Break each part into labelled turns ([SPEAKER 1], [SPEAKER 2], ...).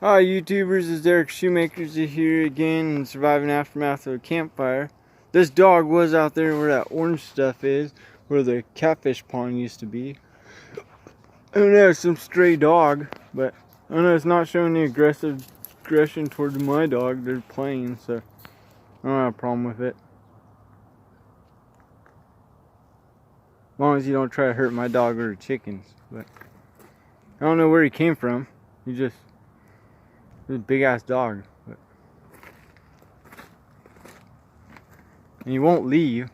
[SPEAKER 1] Hi YouTubers, it's Derek Shoemakers here again and surviving aftermath of a campfire. This dog was out there where that orange stuff is, where the catfish pond used to be. I don't know, it's some stray dog, but I don't know, it's not showing any aggression towards my dog. They're playing, so I don't have a problem with it. As long as you don't try to hurt my dog or the chickens. But I don't know where he came from. He's a big ass dog. But, and he won't leave.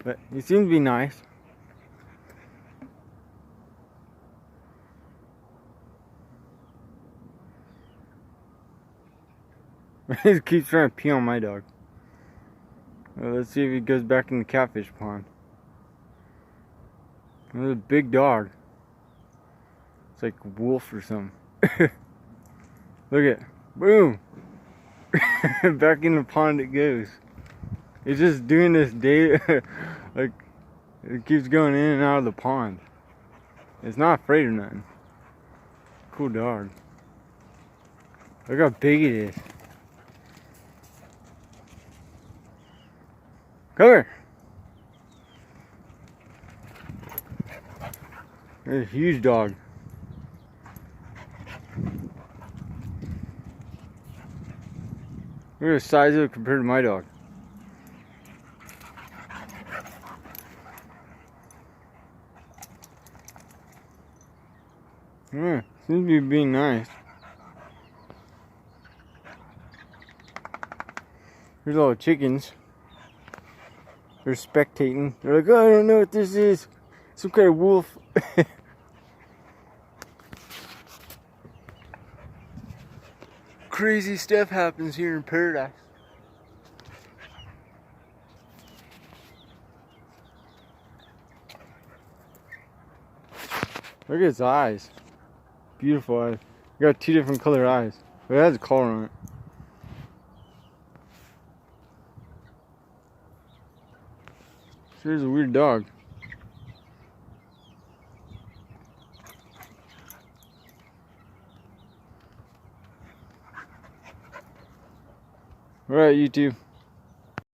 [SPEAKER 1] But he seems to be nice. He keeps trying to pee on my dog. Well, let's see if he goes back in the catfish pond. There's a big dog. It's like a wolf or something. Look at it. Boom! Back in the pond it goes. It's just doing this day. Like, it keeps going in and out of the pond. It's not afraid of nothing. Cool dog. Look how big it is. Come here. There's a huge dog. Look at the size of it compared to my dog. Yeah, seems to be being nice. Here's all the chickens. They're spectating. They're like, oh, I don't know what this is. Some kind of wolf. Crazy stuff happens here in paradise. Look at its eyes. Beautiful eyes. It got two different color eyes. It has a collar on it. Here's a weird dog. Alright, YouTube.